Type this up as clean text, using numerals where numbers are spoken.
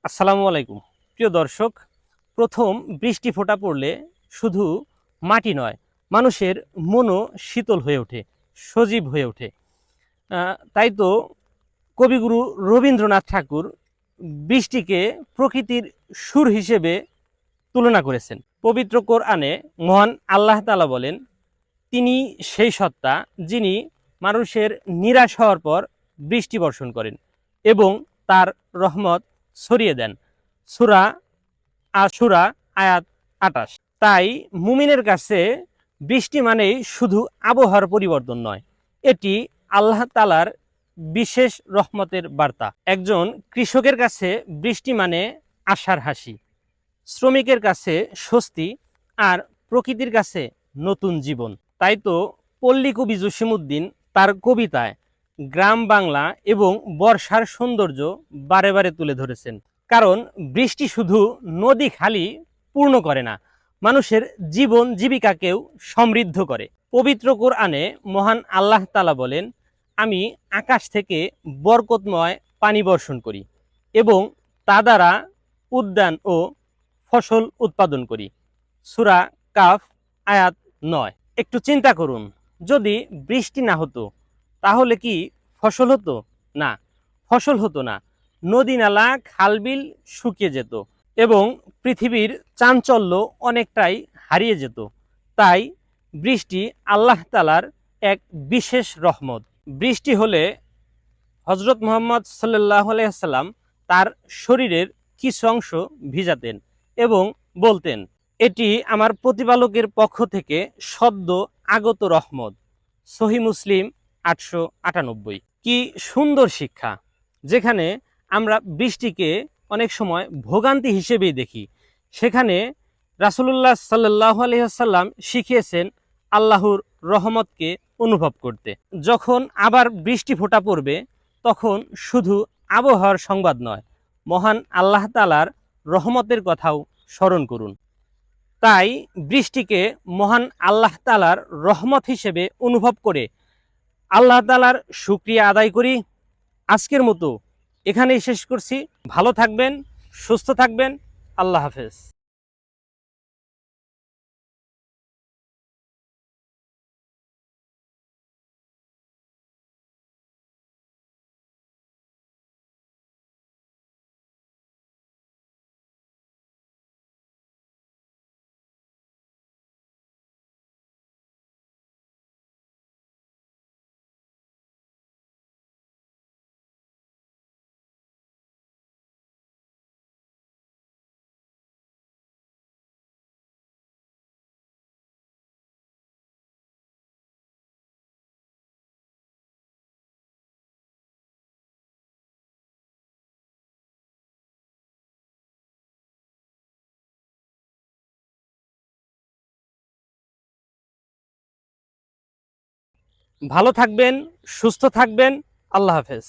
আসসালামু আলাইকুম প্রিয় দর্শক। প্রথম বৃষ্টি ফোঁটা পড়লে শুধু মাটি নয়, মানুষের মনও শীতল হয়ে ওঠে, সজীব হয়ে ওঠে। তাই তো কবিগুরু রবীন্দ্রনাথ ঠাকুর বৃষ্টিকে প্রকৃতির সুর হিসেবে তুলনা করেছেন। পবিত্র কোরআনে মহান আল্লাহ তাআলা বলেন, তিনি সেই সত্তা যিনি মানুষের নিরাশ হওয়ার পর বৃষ্টি বর্ষণ করেন এবং তার রহমত ছড়িয়ে দেন। সূরা আশুরা আয়াত ২৮। তাই মুমিনের কাছে বৃষ্টি মানেই শুধু আবহাওয়ার পরিবর্তন নয়, এটি আল্লাহ তাআলার বিশেষ রহমতের বার্তা। একজন কৃষকের কাছে বৃষ্টি মানে আশার হাসি, শ্রমিকের কাছে স্বস্তি, আর প্রকৃতির কাছে নতুন জীবন। তাই তো পল্লী কবি জসিমউদ্দিন তার কবিতায় গ্রাম বাংলা এবং বর্ষার সৌন্দর্য বারে বারে তুলে ধরেছেন। কারণ বৃষ্টি শুধু নদী খালি পূর্ণ করে না, মানুষের জীবন জীবিকাকেও সমৃদ্ধ করে। পবিত্র কোরআনে মহান আল্লাহ তাআলা বলেন, আমি আকাশ থেকে বরকতময় পানি বর্ষণ করি এবং তা দ্বারা উদ্যান ও ফসল উৎপাদন করি। সূরা কাফ আয়াত ৯। একটু চিন্তা করুন, যদি বৃষ্টি না হতো তাহলে কি ফসল হতো? না, ফসল হতো না। নদী নালা খালবিল শুকিয়ে যেত এবং পৃথিবীর চাঞ্চল্য অনেকটাই হারিয়ে যেত। তাই বৃষ্টি আল্লাহ তাআলার এক বিশেষ রহমত। বৃষ্টি হলে হযরত মুহাম্মদ সাল্লাল্লাহু আলাইহি ওয়াসাল্লাম তার শরীরের কিছু অংশ ভিজাতেন এবং বলতেন, এটি আমার প্রতিপালকের পক্ষ থেকে সদ্য আগত রহমত। সহিহ মুসলিম ৮৯৮। কি সুন্দর শিক্ষা! যেখানে আমরা বৃষ্টিকে অনেক সময় ভোগান্তি হিসেবেই দেখি, সেখানে রাসূলুল্লাহ সাল্লাল্লাহু আলাইহি ওয়াসাল্লাম শিখিয়েছেন আল্লাহর রহমতকে অনুভব করতে। যখন আবার বৃষ্টি ফোঁটা পড়বে, তখন শুধু আবহাওয়ার সংবাদ নয়, মহান আল্লাহ তাআলার রহমতের কথাও স্মরণ করুন। তাই বৃষ্টিকে মহান আল্লাহ তাআলার রহমত হিসেবে অনুভব করে আল্লাহ তাআলার শুকরিয়া আদায় করি। আজকের মতো এখানেই শেষ করছি। ভালো থাকবেন, সুস্থ থাকবেন। আল্লাহ হাফেজ। ভালো থাকবেন, সুস্থ থাকবেন। আল্লাহ হাফেজ।